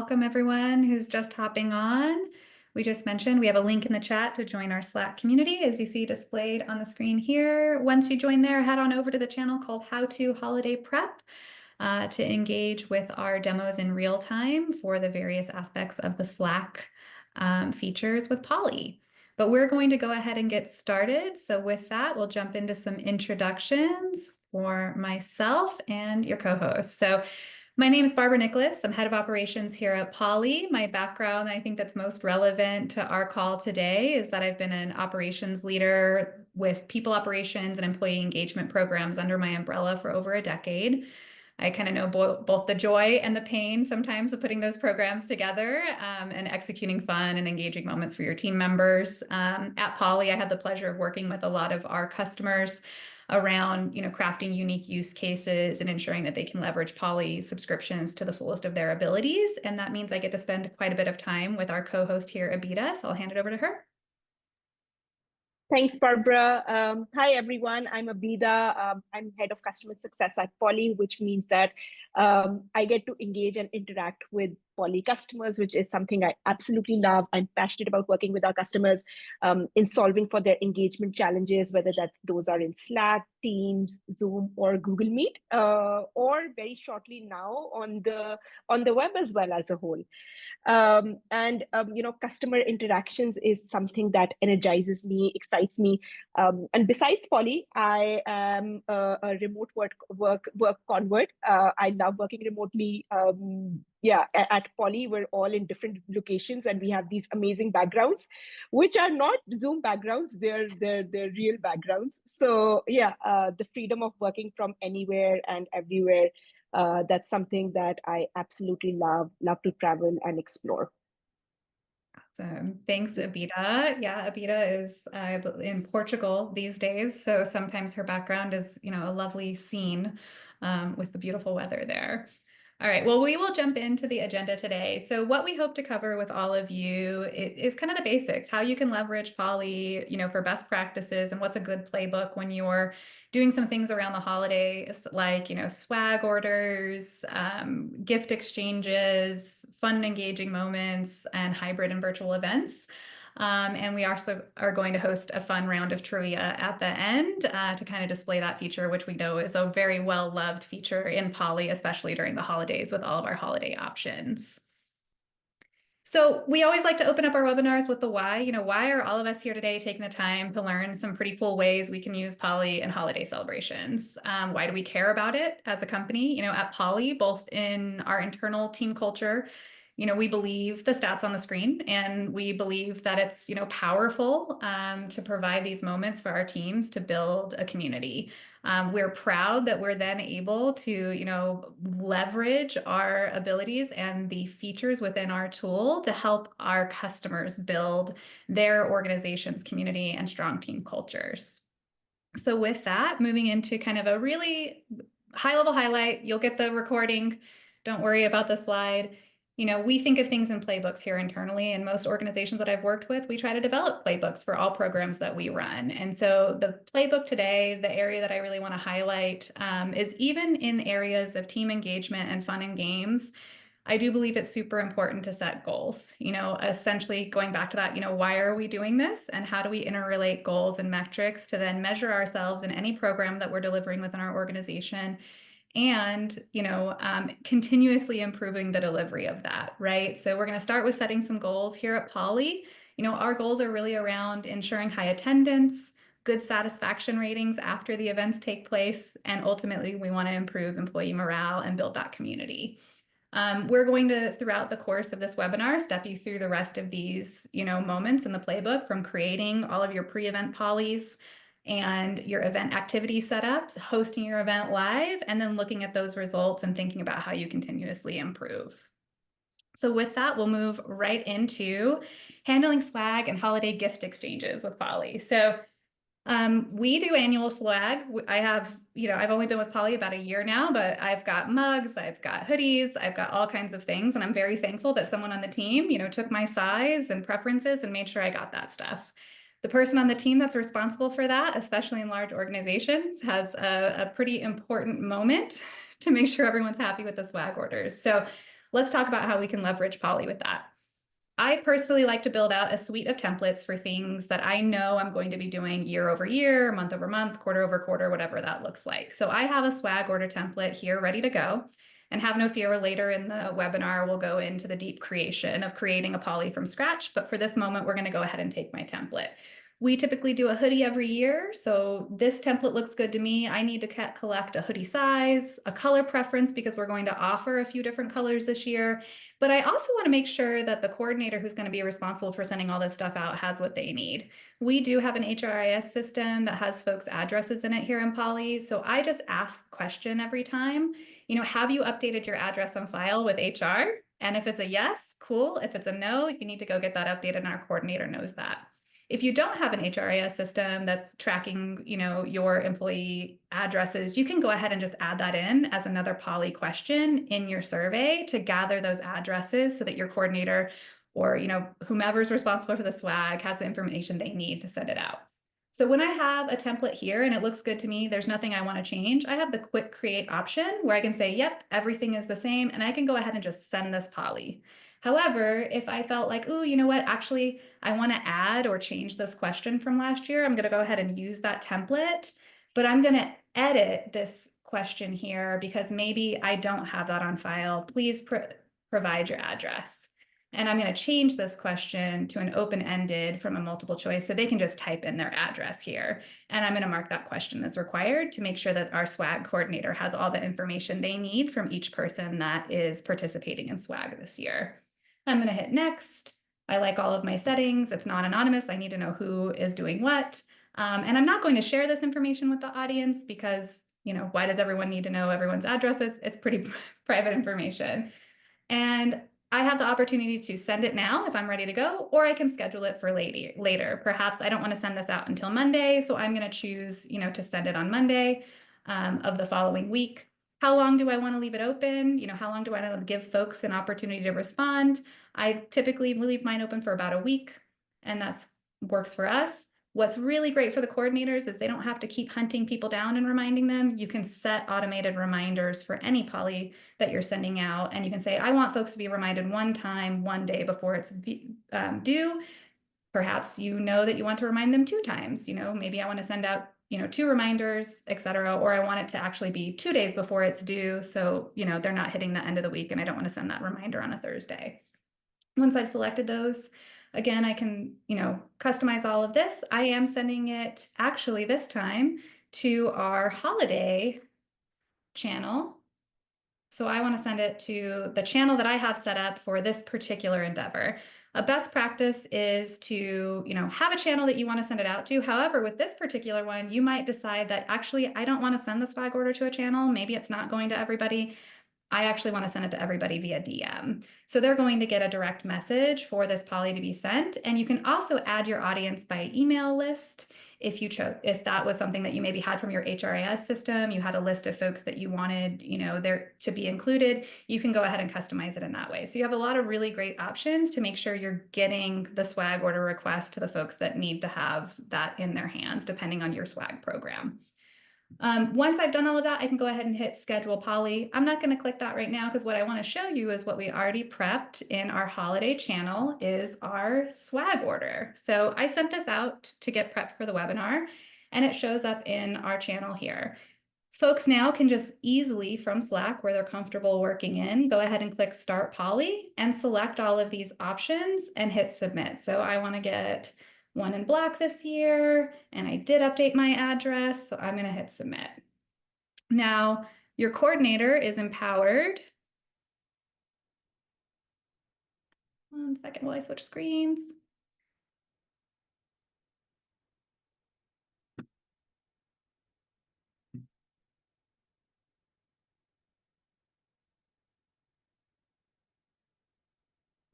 welcome everyone who's just hopping on. We just mentioned we have a link in the chat to join our Slack community, as you see displayed on the screen here. Once you join there, head on over to the channel called How to Holiday Prep to engage with our demos in real time for the various aspects of the Slack features with Polly. But we're going to go ahead and get started. So with that, we'll jump into some introductions for myself and your co-host. So my name is Barbara Nicholas. I'm head of operations here at Poly. My background, I think that's most relevant to our call today, is that I've been an operations leader with people operations and employee engagement programs under my umbrella for over a decade. I kind of know both the joy and the pain sometimes of putting those programs together and executing fun and engaging moments for your team members. At Poly, I had the pleasure of working with a lot of our customers around crafting unique use cases and ensuring that they can leverage Poly subscriptions to the fullest of their abilities. And that means I get to spend quite a bit of time with our co-host here, Abida. So I'll hand it over to her. Thanks, Barbara. Hi, everyone. I'm Abida. I'm head of customer success at Poly, which means that I get to engage and interact with Poly customers, which is something I absolutely love. I'm passionate about working with our customers in solving for their engagement challenges, whether those are in Slack, Teams, Zoom, or Google Meet, or very shortly now on the web as well as a whole. Customer interactions is something that energizes me, excites me. And besides Poly, I am a remote work convert. I love working remotely. At Poly, we're all in different locations, and we have these amazing backgrounds, which are not Zoom backgrounds. They're real backgrounds. So the freedom of working from anywhere and everywhere. That's something that I absolutely love to travel and explore. Awesome. Thanks, Abida. Yeah, Abida is in Portugal these days. So sometimes her background is, a lovely scene with the beautiful weather there. All right, well, we will jump into the agenda today. So what we hope to cover with all of you is kind of the basics, how you can leverage Poly, for best practices and what's a good playbook when you're doing some things around the holidays, like, swag orders, gift exchanges, fun, engaging moments, and hybrid and virtual events. And we also are going to host a fun round of trivia at the end to kind of display that feature, which we know is a very well-loved feature in Poly, especially during the holidays with all of our holiday options. So we always like to open up our webinars with the why. Why are all of us here today taking the time to learn some pretty cool ways we can use Poly in holiday celebrations? Why do we care about it as a company? At Poly, both in our internal team culture, we believe the stats on the screen, and we believe that it's, powerful to provide these moments for our teams to build a community. We're proud that we're then able to, leverage our abilities and the features within our tool to help our customers build their organization's community and strong team cultures. So with that, moving into kind of a really high-level highlight, you'll get the recording. Don't worry about the slide. We think of things in playbooks here internally, and most organizations that I've worked with, we try to develop playbooks for all programs that we run. And so the playbook today, the area that I really want to highlight is even in areas of team engagement and fun and games, I do believe it's super important to set goals. Essentially going back to that, why are we doing this and how do we interrelate goals and metrics to then measure ourselves in any program that we're delivering within our organization and, continuously improving the delivery of that, right? So we're going to start with setting some goals here at Poly. Our goals are really around ensuring high attendance, good satisfaction ratings after the events take place, and ultimately we want to improve employee morale and build that community. We're going to, throughout the course of this webinar, step you through the rest of these, moments in the playbook, from creating all of your pre-event polys and your event activity setups, hosting your event live, and then looking at those results and thinking about how you continuously improve. So with that, we'll move right into handling swag and holiday gift exchanges with Poly. So we do annual swag. I've only been with Poly about a year now, but I've got mugs, I've got hoodies, I've got all kinds of things. And I'm very thankful that someone on the team, took my size and preferences and made sure I got that stuff. The person on the team that's responsible for that, especially in large organizations, has a pretty important moment to make sure everyone's happy with the swag orders. So Let's talk about how we can leverage Poly with that. I personally like to build out a suite of templates for things that I know I'm going to be doing year over year, month over month, quarter over quarter, whatever that looks like. So I have a swag order template here ready to go. And have no fear, later in the webinar, we'll go into the deep creation of creating a poly from scratch. But for this moment, we're going to go ahead and take my template. We typically do a hoodie every year. So this template looks good to me. I need to collect a hoodie size, a color preference, because we're going to offer a few different colors this year. But I also want to make sure that the coordinator who's going to be responsible for sending all this stuff out has what they need. We do have an HRIS system that has folks' addresses in it here in Poly. So I just ask the question every time, have you updated your address on file with HR? And if it's a yes, cool. If it's a no, you need to go get that updated and our coordinator knows that. If you don't have an HRIS system that's tracking, your employee addresses, you can go ahead and just add that in as another poly question in your survey to gather those addresses so that your coordinator or, whomever's responsible for the swag has the information they need to send it out. So when I have a template here and it looks good to me, there's nothing I want to change. I have the quick create option where I can say, yep, everything is the same, and I can go ahead and just send this poly. However, if I felt like, oh, you know what, actually, I want to add or change this question from last year, I'm going to go ahead and use that template, but I'm going to edit this question here because maybe I don't have that on file. Please provide your address. And I'm going to change this question to an open-ended from a multiple choice so they can just type in their address here. And I'm going to mark that question as required to make sure that our swag coordinator has all the information they need from each person that is participating in swag this year. I'm going to hit next. I like all of my settings. It's not anonymous. I need to know who is doing what. And I'm not going to share this information with the audience because, why does everyone need to know everyone's addresses? It's pretty private information. And I have the opportunity to send it now if I'm ready to go, or I can schedule it for later. Perhaps I don't want to send this out until Monday, so I'm going to choose, to send it on Monday of the following week. How long do I want to leave it open? How long do I want to give folks an opportunity to respond? I typically leave mine open for about a week, and that works for us. What's really great for the coordinators is they don't have to keep hunting people down and reminding them. You can set automated reminders for any poly that you're sending out, and you can say, I want folks to be reminded one time, one day before it's due. Perhaps you know that you want to remind them 2 times. Maybe I want to send out 2 reminders, etc. Or I want it to actually be 2 days before it's due. So, they're not hitting the end of the week and I don't want to send that reminder on a Thursday. Once I've selected those, again, I can, customize all of this. I am sending it actually this time to our holiday channel. So I want to send it to the channel that I have set up for this particular endeavor. A best practice is to, have a channel that you want to send it out to. However, with this particular one, you might decide that actually I don't want to send the swag order to a channel. Maybe it's not going to everybody. I actually want to send it to everybody via DM. So they're going to get a direct message for this poly to be sent. And you can also add your audience by email list if you chose, if that was something that you maybe had from your HRIS system, you had a list of folks that you wanted, there to be included, you can go ahead and customize it in that way. So you have a lot of really great options to make sure you're getting the swag order request to the folks that need to have that in their hands, depending on your swag program. Once I've done all of that, I can go ahead and hit schedule poly. I'm not going to click that right now because what I want to show you is what we already prepped in our holiday channel is our swag order. So I sent this out to get prepped for the webinar and it shows up in our channel here. Folks now can just easily from Slack where they're comfortable working in, go ahead and click start poly and select all of these options and hit submit. So I want to get one in black this year, and I did update my address, so I'm going to hit submit. Now, your coordinator is empowered. One second while I switch screens.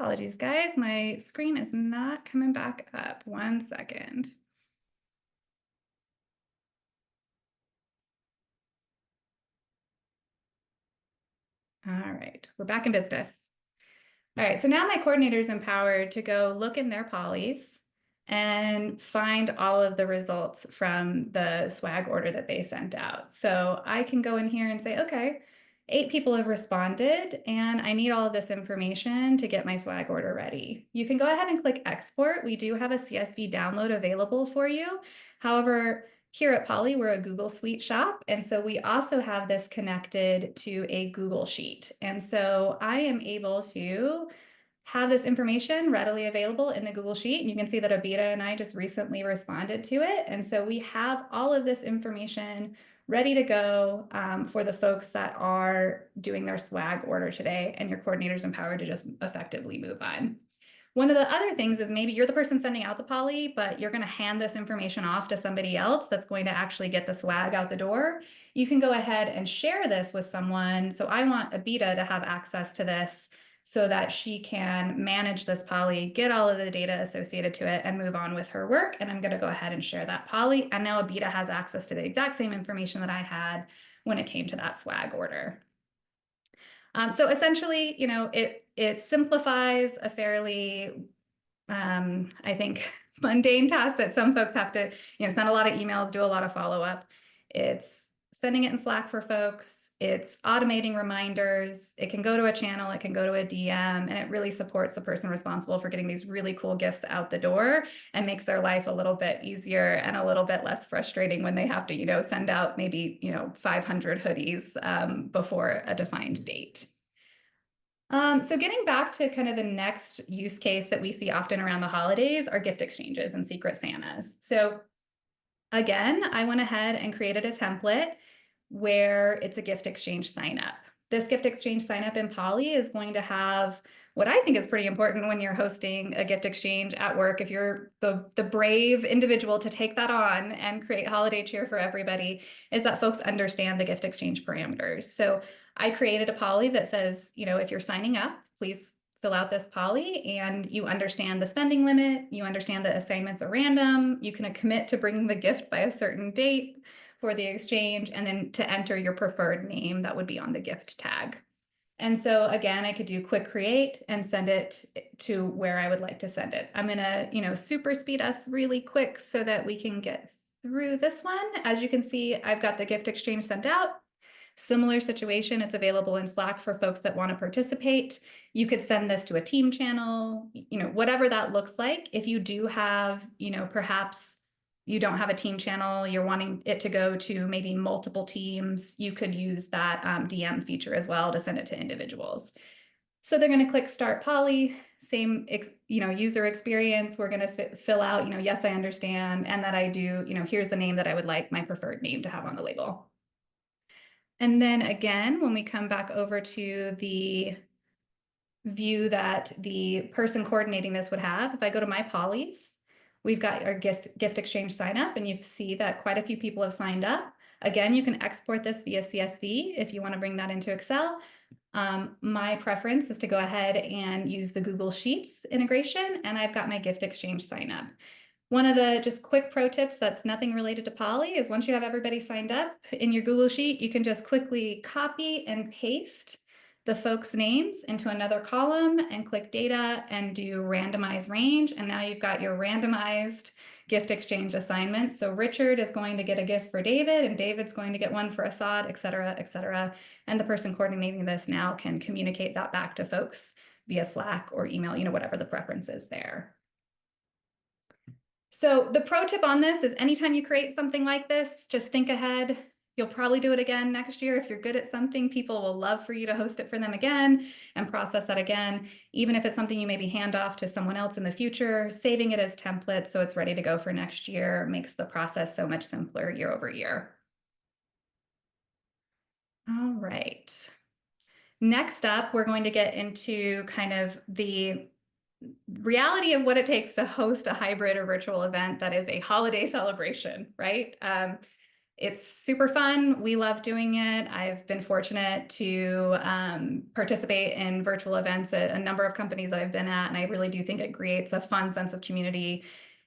Apologies, guys. My screen is not coming back up. One second. All right, we're back in business. All right, so now my coordinator is empowered to go look in their polys and find all of the results from the swag order that they sent out. So I can go in here and say, okay, 8 people have responded, and I need all of this information to get my swag order ready. You can go ahead and click export. We do have a CSV download available for you. However, here at Poly, we're a Google Suite shop, and so we also have this connected to a Google Sheet. And so I am able to have this information readily available in the Google Sheet. And you can see that Abita and I just recently responded to it. And so we have all of this information ready to go for the folks that are doing their swag order today, and your coordinator's empowered to just effectively move on. One of the other things is maybe you're the person sending out the poly, but you're going to hand this information off to somebody else that's going to actually get the swag out the door. You can go ahead and share this with someone. So I want Abita to have access to this so that she can manage this poly, get all of the data associated to it, and move on with her work. And I'm going to go ahead and share that poly. And now Abita has access to the exact same information that I had when it came to that swag order. So essentially, it simplifies a fairly, I think, mundane task that some folks have to, send a lot of emails, do a lot of follow up. It's sending it in Slack for folks. It's automating reminders. It can go to a channel. It can go to a DM, and it really supports the person responsible for getting these really cool gifts out the door and makes their life a little bit easier and a little bit less frustrating when they have to, send out maybe, 500 hoodies before a defined date. So getting back to kind of the next use case that we see often around the holidays are gift exchanges and Secret Santas. So again, I went ahead and created a template where it's a gift exchange sign up. This gift exchange sign up in Poly is going to have what I think is pretty important when you're hosting a gift exchange at work. If you're the brave individual to take that on and create holiday cheer for everybody, is that folks understand the gift exchange parameters. So I created a poly that says, if you're signing up, please fill out this poly, and you understand the spending limit, you understand that assignments are random, you can commit to bringing the gift by a certain date for the exchange, and then to enter your preferred name that would be on the gift tag. And so again, I could do quick create and send it to where I would like to send it. I'm gonna, super speed us really quick so that we can get through this one. As you can see, I've got the gift exchange sent out. Similar situation, it's available in Slack for folks that want to participate. You could send this to a team channel, whatever that looks like. If you do have, perhaps you don't have a team channel, you're wanting it to go to maybe multiple teams, you could use that DM feature as well to send it to individuals. So they're going to click Start Poly, same, user experience. We're going to fill out, yes, I understand, and that I do, here's the name that I would like my preferred name to have on the label. And then again, when we come back over to the view that the person coordinating this would have, if I go to my polys, we've got our gift exchange sign up, and you see that quite a few people have signed up. Again, you can export this via CSV if you want to bring that into Excel. My preference is to go ahead and use the Google Sheets integration, and I've got my gift exchange sign up. One of the just quick pro tips that's nothing related to Poly is once you have everybody signed up in your Google Sheet, you can just quickly copy and paste the folks' names into another column and click data and do randomize range. And now you've got your randomized gift exchange assignments. So Richard is going to get a gift for David, and David's going to get one for Assad, et cetera, et cetera. And the person coordinating this now can communicate that back to folks via Slack or email, whatever the preference is there. So the pro tip on this is anytime you create something like this, just think ahead. You'll probably do it again next year. If you're good at something, people will love for you to host it for them again and process that again. Even if it's something you maybe hand off to someone else in the future, saving it as templates so it's ready to go for next year makes the process so much simpler year over year. All right. Next up, we're going to get into kind of the reality of what it takes to host a hybrid or virtual event that is a holiday celebration, right? It's super fun. We love doing it. I've been fortunate to participate in virtual events at a number of companies that I've been at, and I really do think it creates a fun sense of community.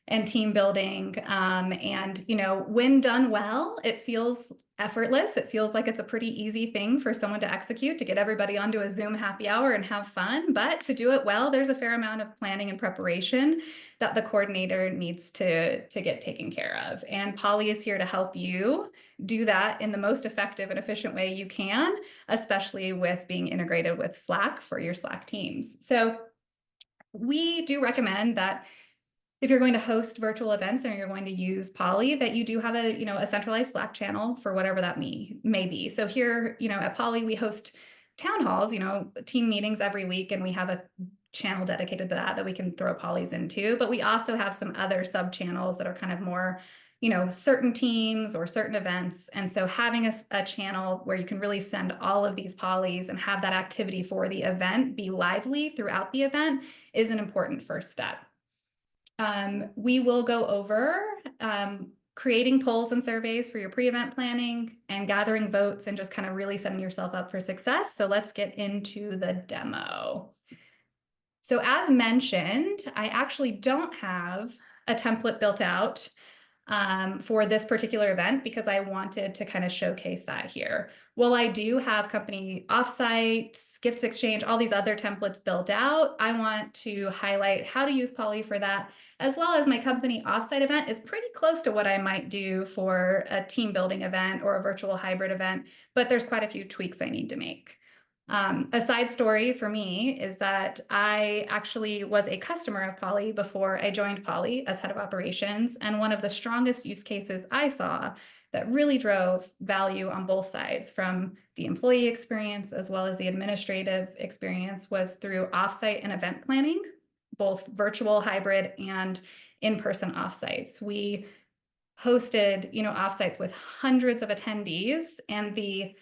and team building. And, when done well, it feels effortless. It feels like it's a pretty easy thing for someone to execute, to get everybody onto a Zoom happy hour and have fun. But to do it well, there's a fair amount of planning and preparation that the coordinator needs to get taken care of. And Polly is here to help you do that in the most effective and efficient way you can, especially with being integrated with Slack for your Slack teams. So we do recommend that if you're going to host virtual events or you're going to use Poly, that you do have a centralized Slack channel for whatever that may be. So here, at Poly, we host town halls, team meetings every week, and we have a channel dedicated to that we can throw Polys into. But we also have some other sub channels that are kind of more, certain teams or certain events. And so having a channel where you can really send all of these Polys and have that activity for the event be lively throughout the event is an important first step. We will go over creating polls and surveys for your pre-event planning and gathering votes and just kind of really setting yourself up for success. So let's get into the demo. So as mentioned, I actually don't have a template built out for this particular event because I wanted to kind of showcase that here. While I do have company offsites, gifts exchange, all these other templates built out, I want to highlight how to use Poly for that, as well as my company offsite event is pretty close to what I might do for a team building event or a virtual hybrid event, but there's quite a few tweaks I need to make. A side story for me is that I actually was a customer of Poly before I joined Poly as head of operations. And one of the strongest use cases I saw that really drove value on both sides, from the employee experience as well as the administrative experience, was through offsite and event planning, both virtual, hybrid, and in-person offsites. We hosted, offsites with hundreds of attendees, and the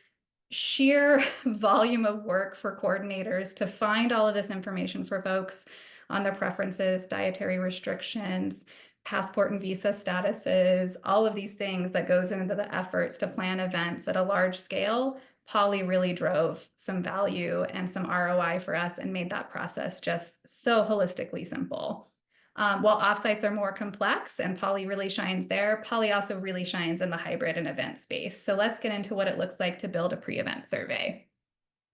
sheer volume of work for coordinators to find all of this information for folks on their preferences, dietary restrictions, passport and visa statuses, all of these things that goes into the efforts to plan events at a large scale. Poly really drove some value and some ROI for us and made that process just so holistically simple. While offsites are more complex and Poly really shines there, Poly also really shines in the hybrid and event space. So let's get into what it looks like to build a pre-event survey.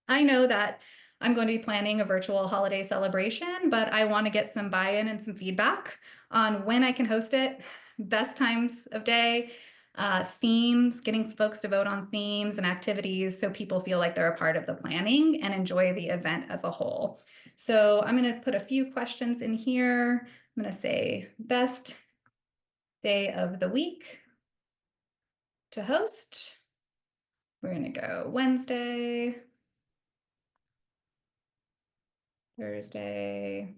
I know that I'm going to be planning a virtual holiday celebration, but I want to get some buy-in and some feedback on when I can host it, best times of day, themes, getting folks to vote on themes and activities so people feel like they're a part of the planning and enjoy the event as a whole. So I'm going to put a few questions in here. I'm going to say best day of the week to host. We're going to go Wednesday, Thursday,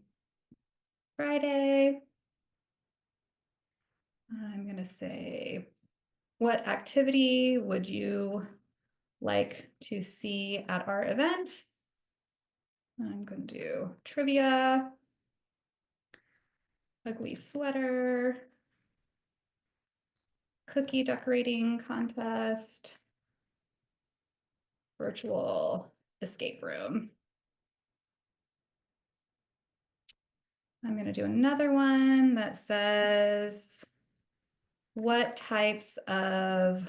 Friday. I'm going to say, what activity would you like to see at our event? I'm going to do trivia, ugly sweater, cookie decorating contest, virtual escape room. I'm going to do another one that says, what types of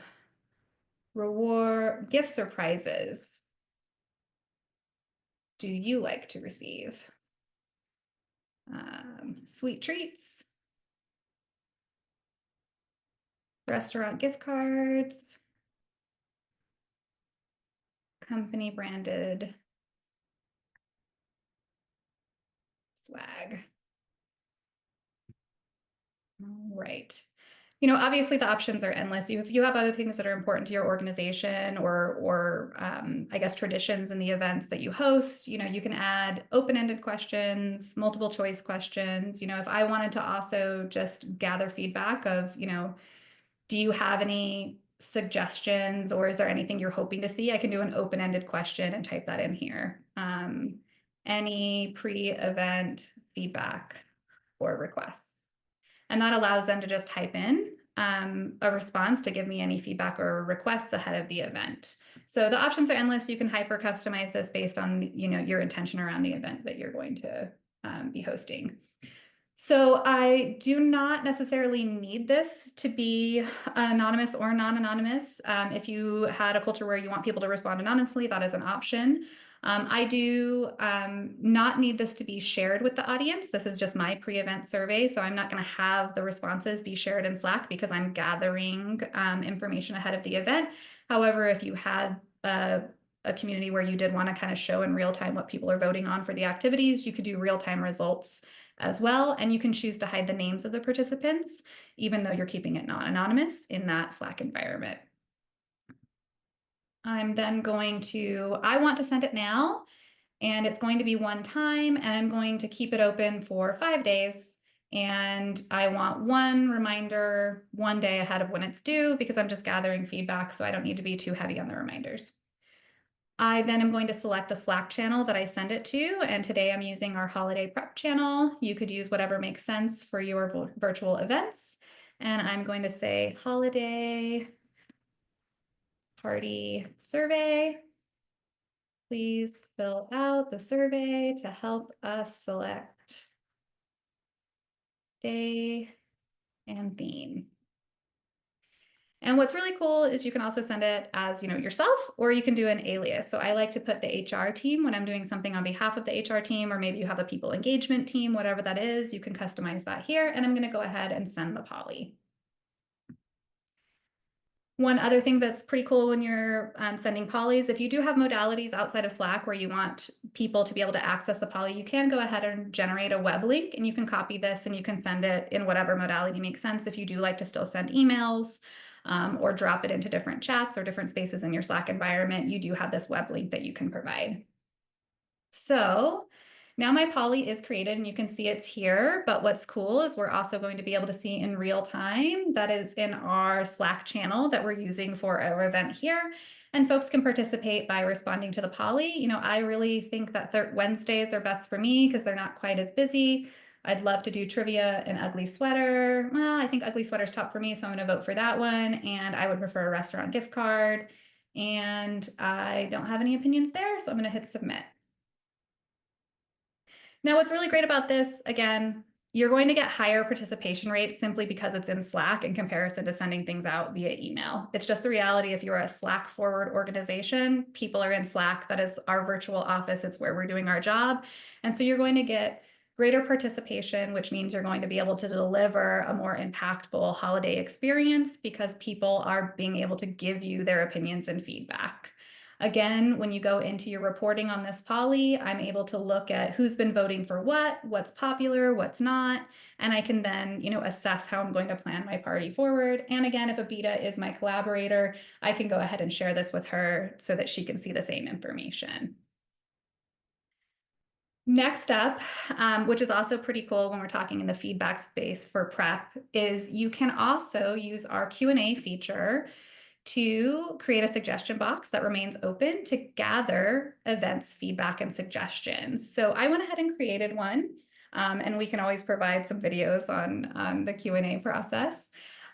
gift surprises do you like to receive? Sweet treats, restaurant gift cards, company branded swag. All right. Obviously the options are endless. If you have other things that are important to your organization or I guess traditions in the events that you host, you can add open-ended questions, multiple choice questions. If I wanted to also just gather feedback of, do you have any suggestions or is there anything you're hoping to see? I can do an open-ended question and type that in here. Any pre-event feedback or requests. And that allows them to just type in a response to give me any feedback or requests ahead of the event. So the options are endless. You can hyper customize this based on your intention around the event that you're going to be hosting. So I do not necessarily need this to be anonymous or non-anonymous. If you had a culture where you want people to respond anonymously, that is an option. I do not need this to be shared with the audience. This is just my pre-event survey, so I'm not going to have the responses be shared in Slack because I'm gathering information ahead of the event. However, if you had a community where you did want to kind of show in real time what people are voting on for the activities, you could do real-time results as well. And you can choose to hide the names of the participants, even though you're keeping it non-anonymous in that Slack environment. I'm then I want to send it now, and it's going to be one time, and I'm going to keep it open for 5 days. And I want one reminder one day ahead of when it's due because I'm just gathering feedback, so I don't need to be too heavy on the reminders. I then am going to select the Slack channel that I send it to, and today I'm using our holiday prep channel. You could use whatever makes sense for your virtual events. And I'm going to say holiday party survey. Please fill out the survey to help us select day and theme. And what's really cool is you can also send it as, yourself, or you can do an alias. So I like to put the HR team when I'm doing something on behalf of the HR team, or maybe you have a people engagement team, whatever that is, you can customize that here. And I'm going to go ahead and send the poly. One other thing that's pretty cool when you're sending polys, if you do have modalities outside of Slack where you want people to be able to access the poly, you can go ahead and generate a web link, and you can copy this and you can send it in whatever modality makes sense. If you do like to still send emails or drop it into different chats or different spaces in your Slack environment, you do have this web link that you can provide. So now my poly is created and you can see it's here, but what's cool is we're also going to be able to see in real time that is in our Slack channel that we're using for our event here. And folks can participate by responding to the poly. I really think that Wednesdays are best for me because they're not quite as busy. I'd love to do trivia and ugly sweater. Well, I think ugly sweater's top for me, so I'm going to vote for that one. And I would prefer a restaurant gift card. And I don't have any opinions there, so I'm going to hit submit. Now, what's really great about this, again, you're going to get higher participation rates simply because it's in Slack in comparison to sending things out via email. It's just the reality. If you're a Slack forward organization, people are in Slack. That is our virtual office. It's where we're doing our job. And so you're going to get greater participation, which means you're going to be able to deliver a more impactful holiday experience because people are being able to give you their opinions and feedback. Again, when you go into your reporting on this poly, I'm able to look at who's been voting for what's popular, what's not, and I can then, assess how I'm going to plan my party forward. And again, if Abita is my collaborator, I can go ahead and share this with her so that she can see the same information. Next up, which is also pretty cool when we're talking in the feedback space for prep, is you can also use our Q&A feature to create a suggestion box that remains open to gather events, feedback, and suggestions. So I went ahead and created one, and we can always provide some videos on the Q&A process.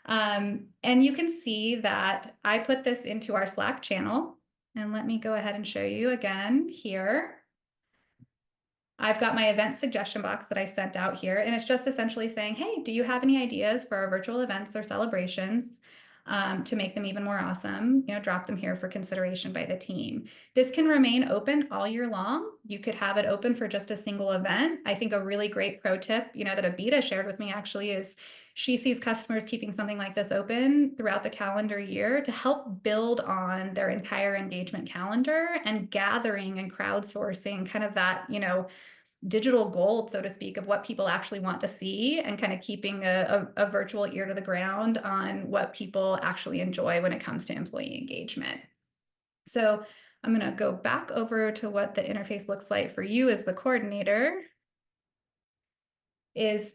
And you can see that I put this into our Slack channel, and let me go ahead and show you again here. I've got my event suggestion box that I sent out here, and it's just essentially saying, hey, do you have any ideas for our virtual events or celebrations to make them even more awesome? Drop them here for consideration by the team. This can remain open all year long. You could have it open for just a single event. I think a really great pro tip, that Abita shared with me actually is she sees customers keeping something like this open throughout the calendar year to help build on their entire engagement calendar and gathering and crowdsourcing kind of that, digital gold, so to speak, of what people actually want to see and kind of keeping a virtual ear to the ground on what people actually enjoy when it comes to employee engagement. So I'm going to go back over to what the interface looks like for you as the coordinator. Is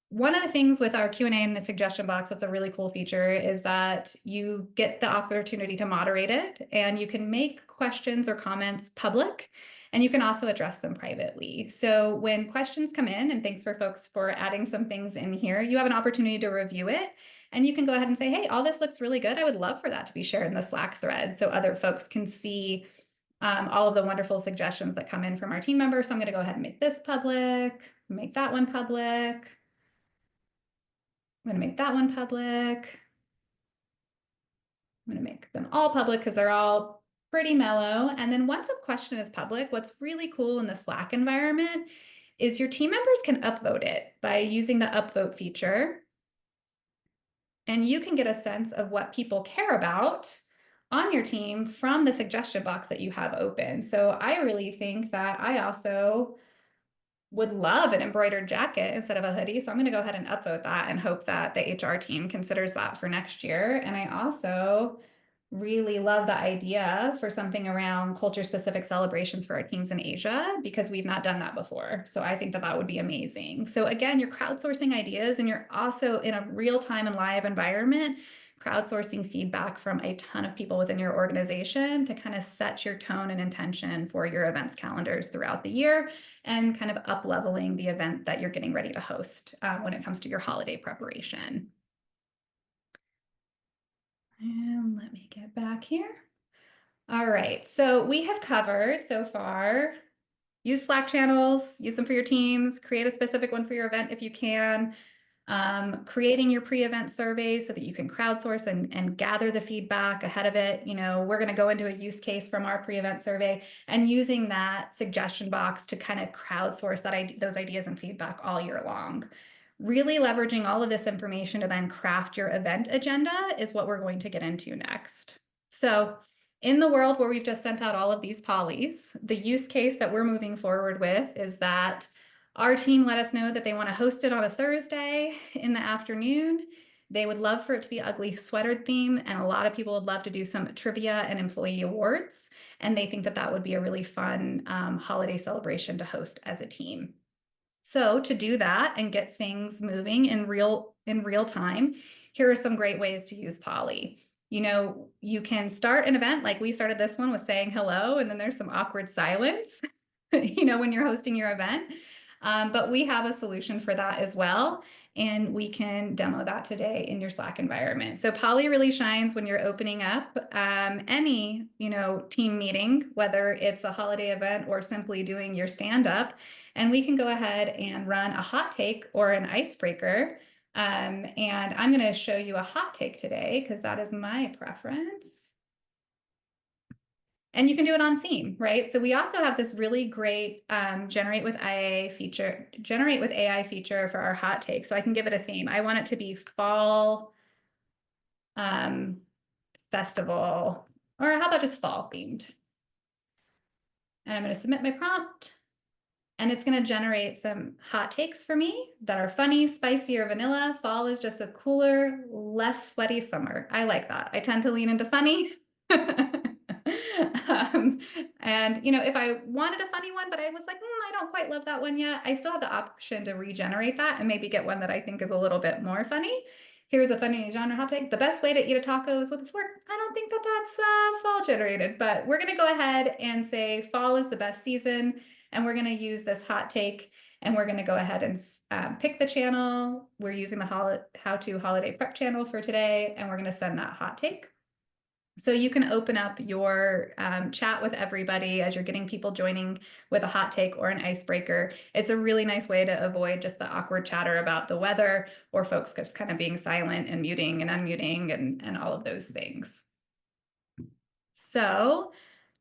one of the things with our Q&A and the suggestion box that's a really cool feature is that you get the opportunity to moderate it, and you can make questions or comments public, and you can also address them privately. So when questions come in, and thanks for folks for adding some things in here, you have an opportunity to review it, and you can go ahead and say, hey, all this looks really good. I would love for that to be shared in the Slack thread so other folks can see all of the wonderful suggestions that come in from our team members. So I'm going to go ahead and make this public. Make that one public. I'm going to make that one public. I'm going to make them all public because they're all pretty mellow. And then once a question is public, what's really cool in the Slack environment is your team members can upvote it by using the upvote feature. And you can get a sense of what people care about on your team from the suggestion box that you have open. So I really think that I also would love an embroidered jacket instead of a hoodie. So I'm going to go ahead and upvote that and hope that the HR team considers that for next year. And I also really love the idea for something around culture specific celebrations for our teams in Asia because we've not done that before. So I think that that would be amazing. So again, you're crowdsourcing ideas and you're also in a real time and live environment crowdsourcing feedback from a ton of people within your organization to kind of set your tone and intention for your events calendars throughout the year and kind of up leveling the event that you're getting ready to host when it comes to your holiday preparation. And let me get back here. All right, so we have covered so far, use Slack channels, use them for your teams, create a specific one for your event if you can, creating your pre-event surveys so that you can crowdsource and gather the feedback ahead of it. You know, we're going to go into a use case from our pre-event survey and using that suggestion box to kind of crowdsource those ideas and feedback all year long. Really leveraging all of this information to then craft your event agenda is what we're going to get into next. So in the world where we've just sent out all of these polys, the use case that we're moving forward with is that our team let us know that they want to host it on a Thursday in the afternoon. They would love for it to be ugly sweater theme, and a lot of people would love to do some trivia and employee awards. And they think that that would be a really fun holiday celebration to host as a team. So to do that and get things moving in real time, here are some great ways to use Poly. You know, you can start an event like we started this one with saying hello, and then there's some awkward silence, you know, when you're hosting your event. But we have a solution for that as well. And we can demo that today in your Slack environment. So Poly really shines when you're opening up any, you know, team meeting, whether it's a holiday event or simply doing your stand-up. And we can go ahead and run a hot take or an icebreaker. And I'm going to show you a hot take today because that is my preference. And you can do it on theme, right? So we also have this really great generate with AI feature for our hot take. So I can give it a theme. I want it to be fall festival, or how about just fall themed? And I'm going to submit my prompt. And it's going to generate some hot takes for me that are funny, spicy, or vanilla. Fall is just a cooler, less sweaty summer. I like that. I tend to lean into funny. And, you know, if I wanted a funny one, but I was like, I don't quite love that one yet, I still have the option to regenerate that and maybe get one that I think is a little bit more funny. Here's a funny genre hot take. The best way to eat a taco is with a fork. I don't think that that's fall generated, but we're going to go ahead and say fall is the best season. And we're going to use this hot take and we're going to go ahead and pick the channel. We're using the how-to holiday prep channel for today, and we're going to send that hot take. So you can open up your chat with everybody as you're getting people joining with a hot take or an icebreaker. It's a really nice way to avoid just the awkward chatter about the weather or folks just kind of being silent and muting and unmuting and all of those things. So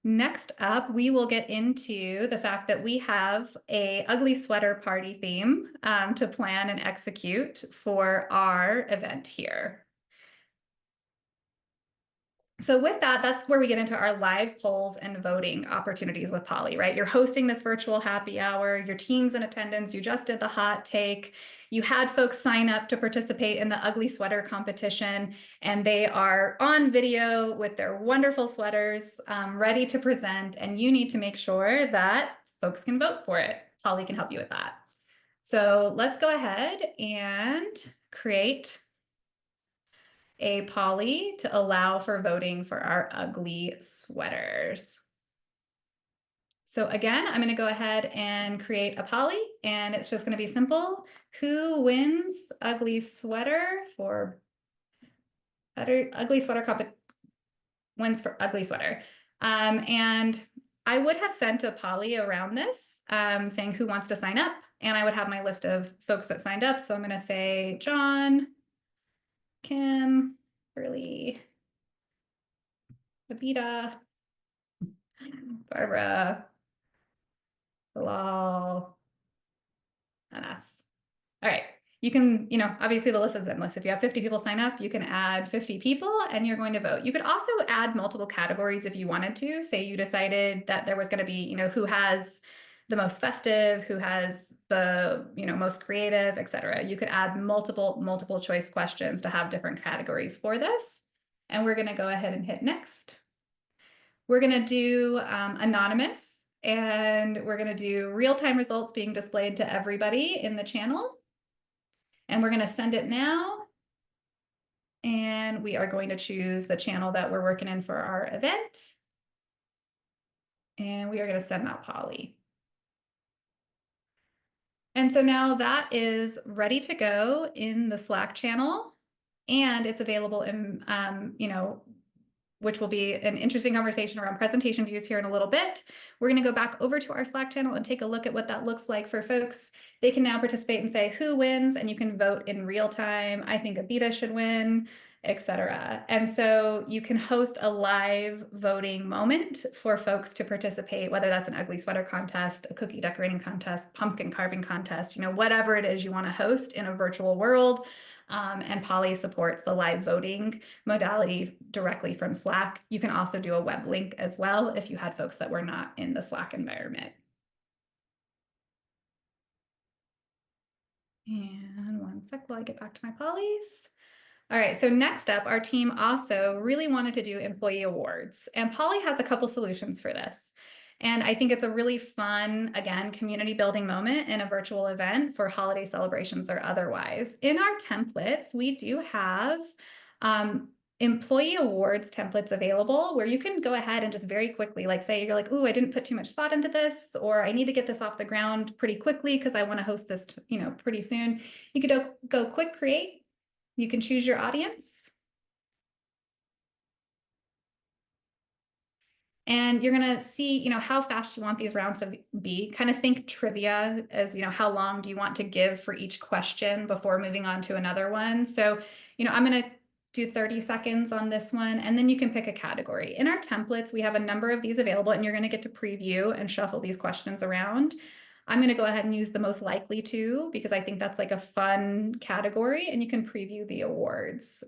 next up, we will get into the fact that we have a ugly sweater party theme to plan and execute for our event here. So with that, that's where we get into our live polls and voting opportunities with Poly, right? You're hosting this virtual happy hour, your team's in attendance, you just did the hot take, you had folks sign up to participate in the ugly sweater competition, and they are on video with their wonderful sweaters ready to present, and you need to make sure that folks can vote for it. Poly can help you with that. So let's go ahead and create a poly to allow for voting for our ugly sweaters. So again, I'm going to go ahead and create a poly, and it's just going to be simple. Who wins ugly sweater for better ugly sweater wins for ugly sweater. And I would have sent a poly around this saying who wants to sign up, and I would have my list of folks that signed up. So I'm going to say John, Kim, Burley, Abita, Barbara, Bilal, and us. All right. You can, obviously the list is endless. If you have 50 people sign up, you can add 50 people and you're going to vote. You could also add multiple categories if you wanted to. Say you decided that there was going to be, who has the most festive, who has the, most creative, etc. You could add multiple choice questions to have different categories for this. And we're going to go ahead and hit next. We're going to do anonymous, and we're going to do real-time results being displayed to everybody in the channel. And we're going to send it now. And we are going to choose the channel that we're working in for our event. And we are going to send out Polly. And so now that is ready to go in the Slack channel. And it's available in, which will be an interesting conversation around presentation views here in a little bit. We're going to go back over to our Slack channel and take a look at what that looks like for folks. They can now participate and say who wins, and you can vote in real time. I think Abita should win, etc. And so you can host a live voting moment for folks to participate, whether that's an ugly sweater contest, a cookie decorating contest, pumpkin carving contest, whatever it is you want to host in a virtual world. And Polly supports the live voting modality directly from Slack. You can also do a web link as well if you had folks that were not in the Slack environment. And one sec while I get back to my Pollys. All right, so next up, our team also really wanted to do employee awards, and Polly has a couple solutions for this. And I think it's a really fun, again, community building moment in a virtual event for holiday celebrations or otherwise. In our templates, we do have employee awards templates available where you can go ahead and just very quickly, like say you're like, ooh, I didn't put too much thought into this, or I need to get this off the ground pretty quickly because I want to host this, pretty soon. You could go quick create. You can choose your audience. And you're going to see, how fast you want these rounds to be. Kind of think trivia as, how long do you want to give for each question before moving on to another one. So, I'm going to do 30 seconds on this one, and then you can pick a category. In our templates, we have a number of these available, and you're going to get to preview and shuffle these questions around. I'm going to go ahead and use the most likely to, because I think that's like a fun category, and you can preview the awards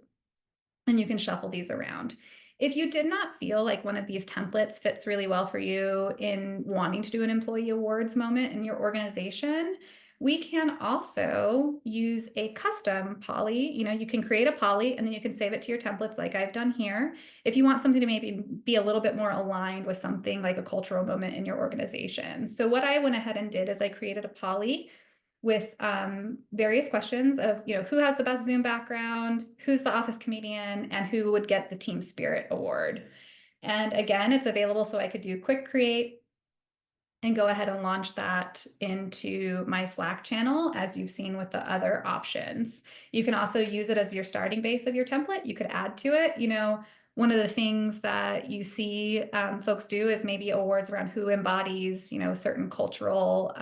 and you can shuffle these around. If you did not feel like one of these templates fits really well for you in wanting to do an employee awards moment in your organization, we can also use a custom poly. You can create a poly and then you can save it to your templates like I've done here. If you want something to maybe be a little bit more aligned with something like a cultural moment in your organization. So what I went ahead and did is I created a poly with various questions of, who has the best Zoom background, who's the office comedian, and who would get the Team Spirit Award. And again, it's available so I could do quick create and go ahead and launch that into my Slack channel, as you've seen with the other options. You can also use it as your starting base of your template. You could add to it. One of the things that you see folks do is maybe awards around who embodies, certain cultural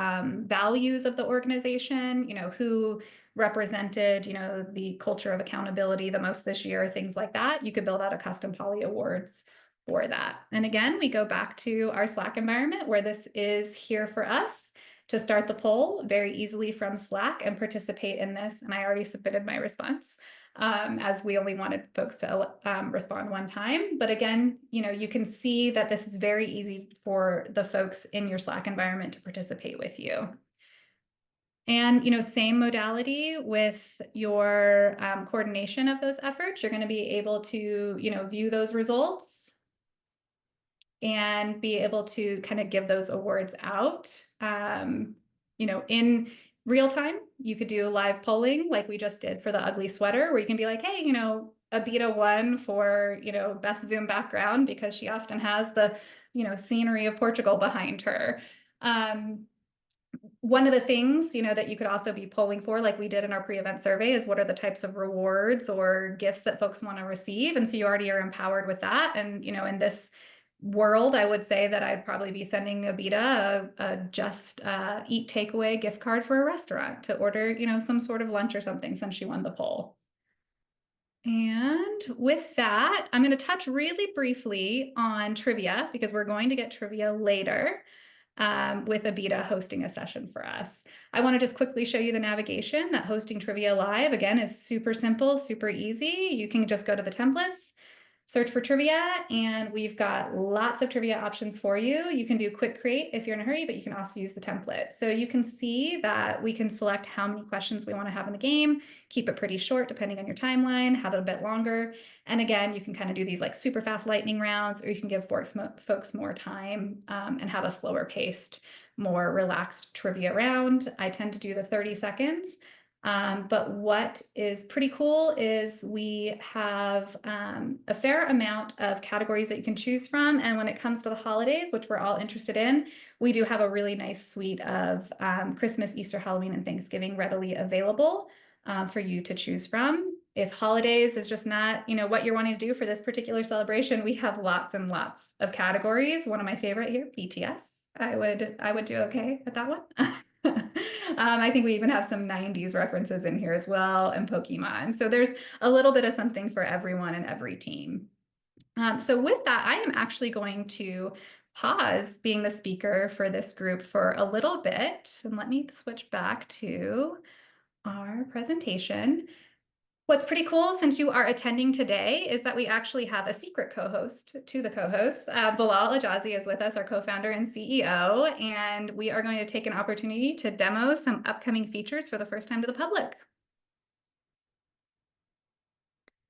values of the organization, who represented, the culture of accountability the most this year, things like that. You could build out a custom poly awards for that. And again, we go back to our Slack environment where this is here for us to start the poll very easily from Slack and participate in this. And I already submitted my response as we only wanted folks to respond one time. But again, you can see that this is very easy for the folks in your Slack environment to participate with you. And, same modality with your coordination of those efforts. You're going to be able to, view those results and be able to kind of give those awards out. In real time, you could do live polling like we just did for the ugly sweater, where you can be like, hey, Abita won for, best Zoom background because she often has the, scenery of Portugal behind her. One of the things, that you could also be polling for, like we did in our pre-event survey, is what are the types of rewards or gifts that folks want to receive. And so you already are empowered with that. And, in this world, I would say that I'd probably be sending Abita a just eat takeaway gift card for a restaurant to order, some sort of lunch or something since she won the poll. And with that, I'm going to touch really briefly on trivia because we're going to get trivia later with Abita hosting a session for us. I want to just quickly show you the navigation that hosting trivia live, again, is super simple, super easy. You can just go to the templates, search for trivia, and we've got lots of trivia options for you. You can do quick create if you're in a hurry, but you can also use the template. So you can see that we can select how many questions we want to have in the game, keep it pretty short depending on your timeline, have it a bit longer. And again, you can kind of do these like super fast lightning rounds, or you can give folks more time and have a slower paced, more relaxed trivia round. I tend to do the 30 seconds. But what is pretty cool is we have a fair amount of categories that you can choose from. And when it comes to the holidays, which we're all interested in, we do have a really nice suite of Christmas, Easter, Halloween, and Thanksgiving readily available for you to choose from. If holidays is just not, what you're wanting to do for this particular celebration, we have lots and lots of categories. One of my favorite here, BTS. I would do okay at that one. I think we even have some 90s references in here as well, and Pokemon. So there's a little bit of something for everyone and every team. So with that, I am actually going to pause being the speaker for this group for a little bit. And let me switch back to our presentation. What's pretty cool since you are attending today is that we actually have a secret co-host to the co-hosts. Bilal Ajazi is with us, our co-founder and CEO, and we are going to take an opportunity to demo some upcoming features for the first time to the public.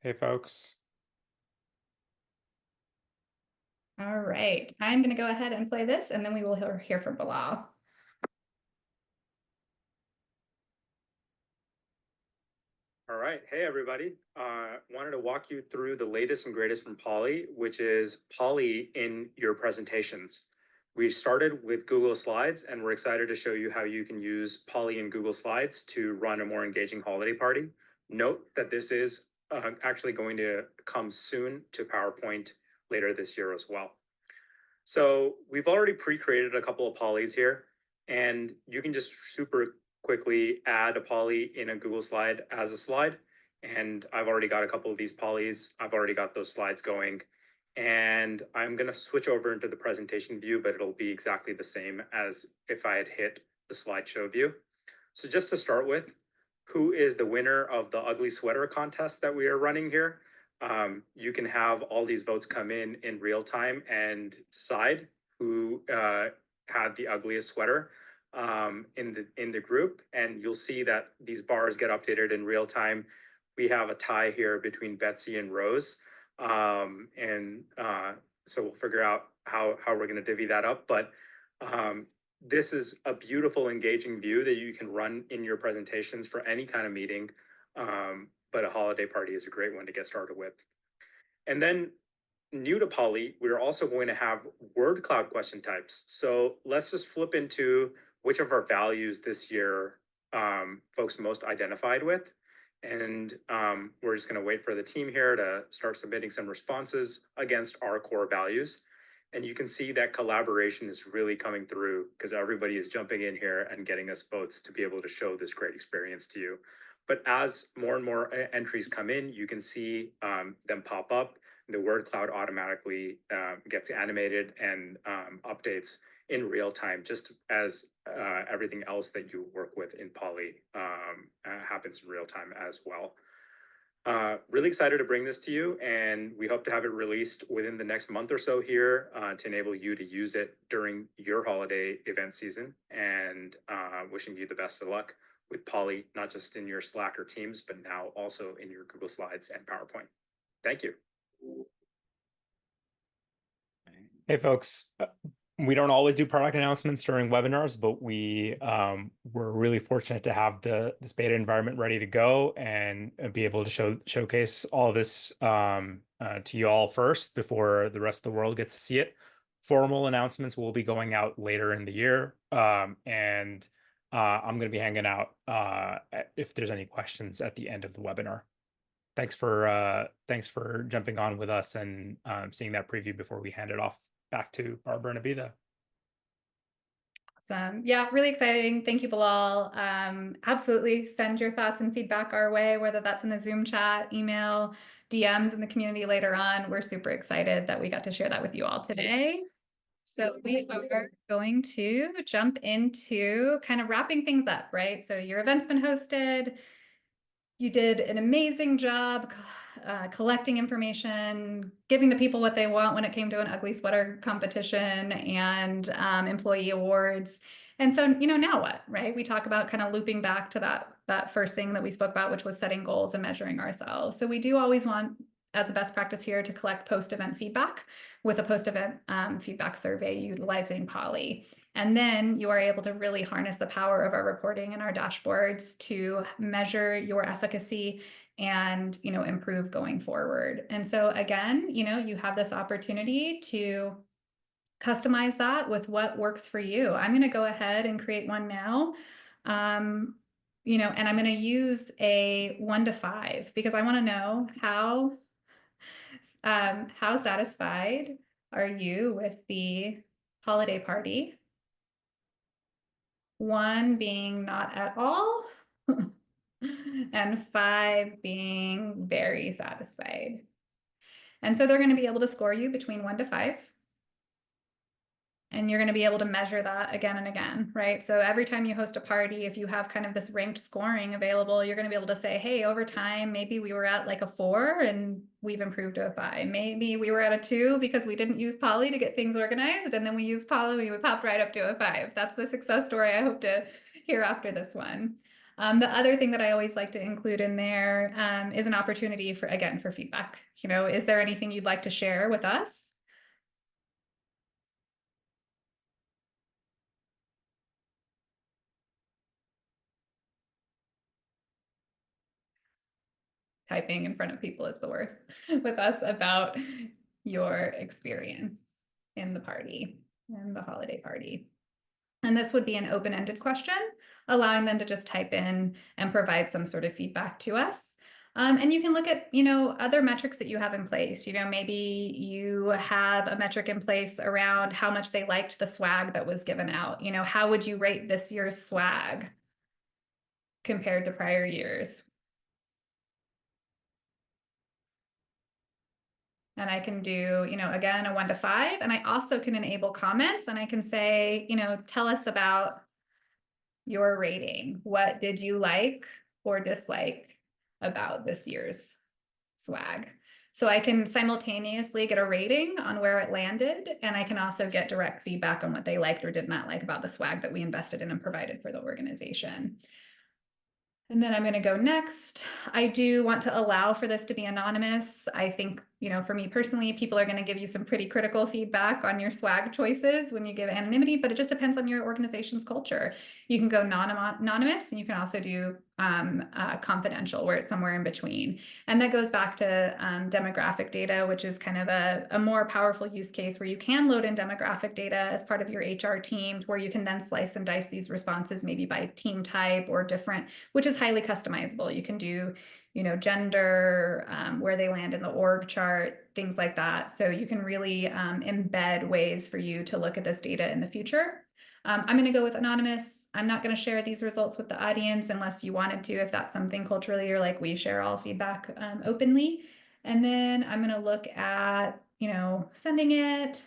Hey, folks. All right, I'm going to go ahead and play this, and then we will hear from Bilal. All right. Hey, everybody. Wanted to walk you through the latest and greatest from Poly, which is Poly in your presentations. We started with Google Slides, and we're excited to show you how you can use Poly in Google Slides to run a more engaging holiday party. Note that this is actually going to come soon to PowerPoint later this year as well. So we've already pre-created a couple of polys here, and you can just super quickly add a poly in a Google slide as a slide. And I've already got a couple of these polys. I've already got those slides going. And I'm going to switch over into the presentation view, but it'll be exactly the same as if I had hit the slideshow view. So just to start with, who is the winner of the ugly sweater contest that we are running here? You can have all these votes come in real time and decide who had the ugliest sweater in the group, and you'll see that these bars get updated in real time. We have a tie here between Betsy and Rose, so we'll figure out how we're going to divvy that up. But this is a beautiful, engaging view that you can run in your presentations for any kind of meeting. But a holiday party is a great one to get started with. And then new to Poly, we're also going to have word cloud question types. So let's just flip into which of our values this year folks most identified with. And we're just going to wait for the team here to start submitting some responses against our core values. And you can see that collaboration is really coming through because everybody is jumping in here and getting us votes to be able to show this great experience to you. But as more and more entries come in, you can see them pop up. The word cloud automatically gets animated and updates in real time, just as everything else that you work with in Poly happens in real time as well. Really excited to bring this to you, and we hope to have it released within the next month or so here to enable you to use it during your holiday event season, and wishing you the best of luck with Poly, not just in your Slack or Teams, but now also in your Google Slides and PowerPoint. Thank you. Hey, folks. We don't always do product announcements during webinars, but we're really fortunate to have this beta environment ready to go and be able to showcase all of this to you all first before the rest of the world gets to see it. Formal announcements will be going out later in the year, and I'm going to be hanging out if there's any questions at the end of the webinar. Thanks for jumping on with us and seeing that preview before we hand it off. back to Barbara and Abida. Awesome. Yeah, really exciting. Thank you, Bilal. Absolutely send your thoughts and feedback our way, whether that's in the Zoom chat, email, DMs in the community later on. We're super excited that we got to share that with you all today. So we are going to jump into kind of wrapping things up, right? So your event's been hosted. You did an amazing job collecting information, giving the people what they want when it came to an ugly sweater competition and employee awards. And so, now what, right? We talk about kind of looping back to that first thing that we spoke about, which was setting goals and measuring ourselves. So we do always want, as a best practice here, to collect post-event feedback with a post-event feedback survey utilizing Poly. And then you are able to really harness the power of our reporting and our dashboards to measure your efficacy and, improve going forward. And so again, you have this opportunity to customize that with what works for you. I'm going to go ahead and create one now. And I'm going to use a 1 to 5 because I want to know how satisfied are you with the holiday party? 1 being not at all, and 5 being very satisfied. And so they're going to be able to score you between 1 to 5. And you're going to be able to measure that again and again, right? So every time you host a party, if you have kind of this ranked scoring available, you're going to be able to say, hey, over time, maybe we were at like a 4 and we've improved to a 5. Maybe we were at a 2 because we didn't use Poly to get things organized. And then we used Poly and we popped right up to a 5. That's the success story I hope to hear after this one. The other thing that I always like to include in there is an opportunity for feedback. Is there anything you'd like to share with us? Typing in front of people is the worst, but that's about your experience in the party, in the holiday party. And this would be an open-ended question, allowing them to just type in and provide some sort of feedback to us. And you can look at, other metrics that you have in place. Maybe you have a metric in place around how much they liked the swag that was given out. How would you rate this year's swag compared to prior years? And I can do, again, a 1 to 5. And I also can enable comments and I can say, tell us about your rating. What did you like or dislike about this year's swag? So I can simultaneously get a rating on where it landed, and I can also get direct feedback on what they liked or did not like about the swag that we invested in and provided for the organization. And then I'm going to go next. I do want to allow for this to be anonymous. I think, for me personally, people are going to give you some pretty critical feedback on your swag choices when you give anonymity, but it just depends on your organization's culture. You can go anonymous, and you can also do confidential, where it's somewhere in between. And that goes back to demographic data, which is kind of a more powerful use case where you can load in demographic data as part of your HR team, where you can then slice and dice these responses maybe by team type or different, which is highly customizable. You can do, gender, where they land in the org chart, things like that. So you can really embed ways for you to look at this data in the future. I'm going to go with anonymous. I'm not going to share these results with the audience unless you wanted to, if that's something culturally you're like, we share all feedback openly. And then I'm going to look at, sending it,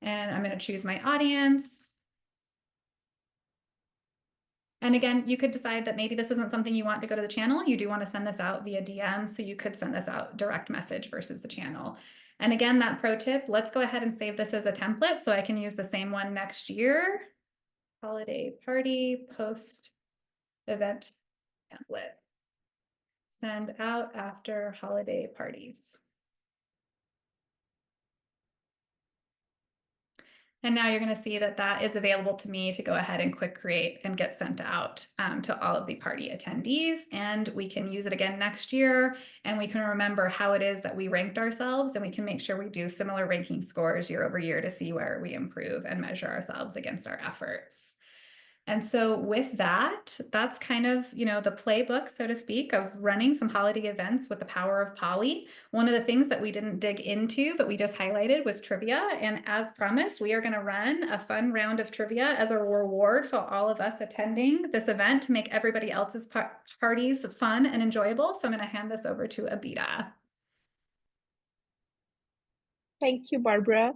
and I'm going to choose my audience. And again, you could decide that maybe this isn't something you want to go to the channel. You do want to send this out via DM. So you could send this out direct message versus the channel. And again, that pro tip, let's go ahead and save this as a template so I can use the same one next year. Holiday party post event template. Send out after holiday parties. And now you're going to see that that is available to me to go ahead and quick create and get sent out to all of the party attendees. And we can use it again next year. And we can remember how it is that we ranked ourselves. And we can make sure we do similar ranking scores year over year to see where we improve and measure ourselves against our efforts. And so with that, that's kind of, the playbook, so to speak, of running some holiday events with the power of Poly. One of the things that we didn't dig into, but we just highlighted was trivia. And as promised, we are going to run a fun round of trivia as a reward for all of us attending this event to make everybody else's parties fun and enjoyable. So I'm going to hand this over to Abida. Thank you, Barbara.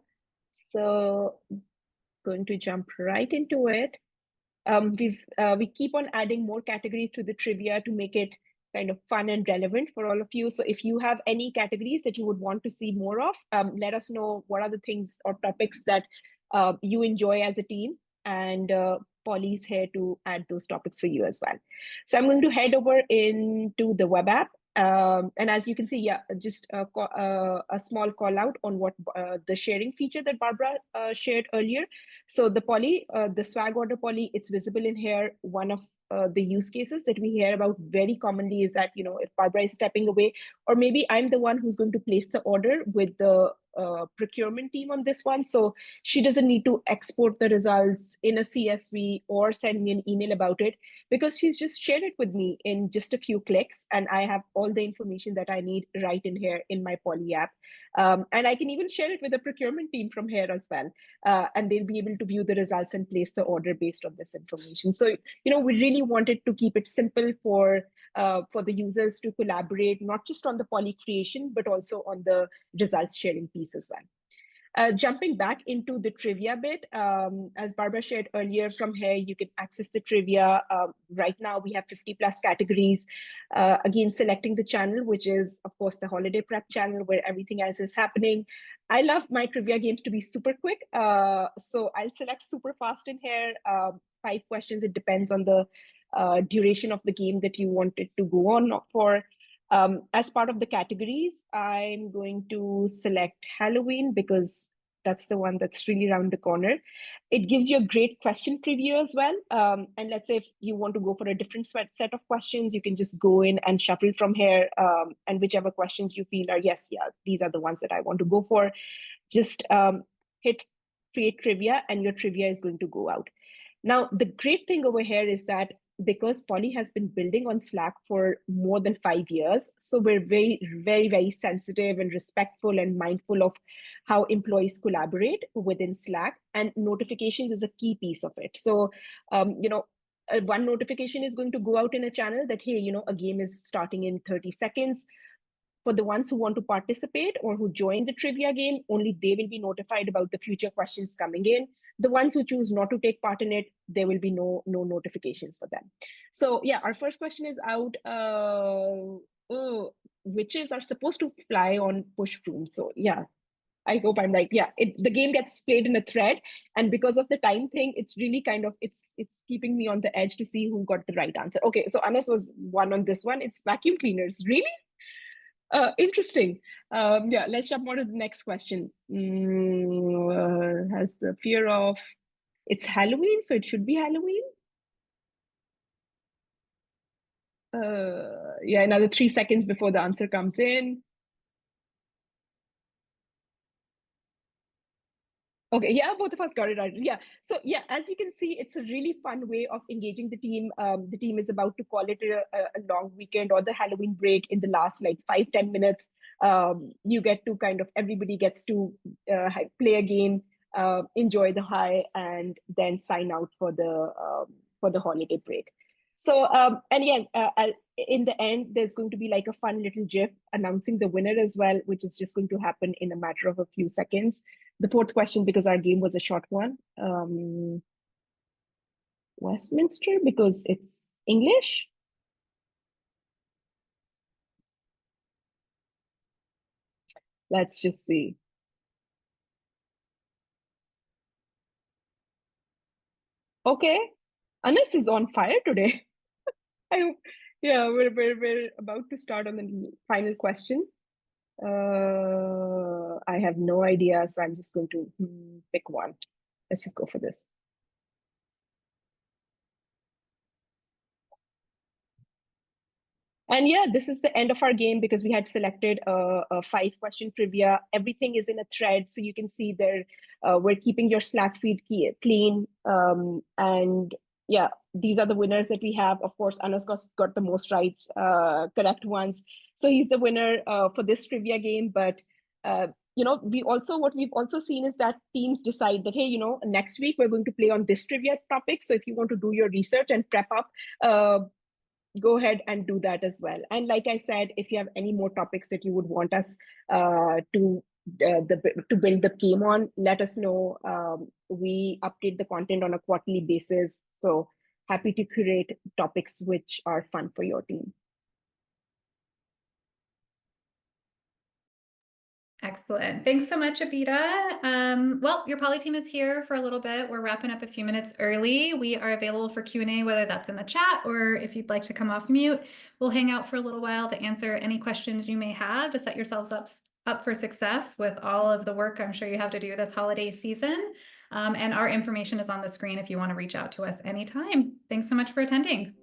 So going to jump right into it. We keep on adding more categories to the trivia to make it kind of fun and relevant for all of you. So if you have any categories that you would want to see more of, let us know what are the things or topics that you enjoy as a team, and Polly's here to add those topics for you as well. So I'm going to head over into the web app. And as you can see, yeah, just a small call out on what the sharing feature that Barbara shared earlier. So the swag order poly, it's visible in here. One of the use cases that we hear about very commonly is that, if Barbara is stepping away, or maybe I'm the one who's going to place the order with the procurement team on this one. So she doesn't need to export the results in a CSV or send me an email about it, because she's just shared it with me in just a few clicks, and I have all the information that I need right in here in my Poly app. And I can even share it with the procurement team from here as well. And they'll be able to view the results and place the order based on this information. So, we really wanted to keep it simple for the users to collaborate, not just on the Poly creation, but also on the results sharing piece as well. Jumping back into the trivia bit, as Barbara shared earlier, from here you can access the trivia. Right now we have 50 plus categories. Again, selecting the channel, which is of course the holiday prep channel where everything else is happening. I love my trivia games to be super quick, so I'll select super fast in here. 5 questions. It depends on the duration of the game that you want it to go on for. As part of the categories, I'm going to select Halloween because that's the one that's really around the corner. It gives you a great question preview as well. And let's say if you want to go for a different set of questions, you can just go in and shuffle from here, and whichever questions you feel are, yes, yeah, these are the ones that I want to go for. Just hit create trivia and your trivia is going to go out. Now, the great thing over here is that because Poly has been building on Slack for more than 5 years, so we're very, very, very sensitive and respectful and mindful of how employees collaborate within Slack, and notifications is a key piece of it. So, one notification is going to go out in a channel that, hey, a game is starting in 30 seconds. For the ones who want to participate or who join the trivia game, only they will be notified about the future questions coming in. The ones who choose not to take part in it, there will be no notifications for them. So yeah, our first question is out. Witches are supposed to fly on push broom. So yeah, I hope I'm right. Yeah, the game gets played in a thread, and because of the time thing, it's really kind of it's keeping me on the edge to see who got the right answer. Okay, so Anas was one on this one. It's vacuum cleaners. Really? Interesting. Yeah, let's jump on to the next question. Has the fear of, it's Halloween, so it should be Halloween. Yeah, another 3 seconds before the answer comes in. Okay, yeah, both of us got it right. Yeah, so yeah, as you can see, it's a really fun way of engaging the team. The team is about to call it a long weekend or the Halloween break in the last like 5-10 minutes. You get to kind of, everybody gets to play a game, enjoy the high, and then sign out for the holiday break. So, and yeah, in the end, there's going to be like a fun little GIF announcing the winner as well, which is just going to happen in a matter of a few seconds. The 4th question, because our game was a short one. Westminster, because it's English. Let's just see. Okay, Anas is on fire today. Yeah, we're about to start on the final question. I have no idea, so I'm just going to pick one. Let's just go for this. And yeah, this is the end of our game because we had selected a 5-question trivia. Everything is in a thread, so you can see there we're keeping your Slack feed clean, and yeah, these are the winners that we have. Of course, Anas got the most rights, correct ones. So he's the winner for this trivia game. But what we've also seen is that teams decide that, hey, next week we're going to play on this trivia topic. So if you want to do your research and prep up, go ahead and do that as well. And like I said, if you have any more topics that you would want us to build the game on, let us know. We update the content on a quarterly basis. So happy to create topics which are fun for your team. Excellent. Thanks so much, Abida. Well, your Poly team is here for a little bit. We're wrapping up a few minutes early. We are available for Q&A, whether that's in the chat or if you'd like to come off mute. We'll hang out for a little while to answer any questions you may have to set yourselves up for success with all of the work I'm sure you have to do this holiday season. And our information is on the screen if you want to reach out to us anytime. Thanks so much for attending.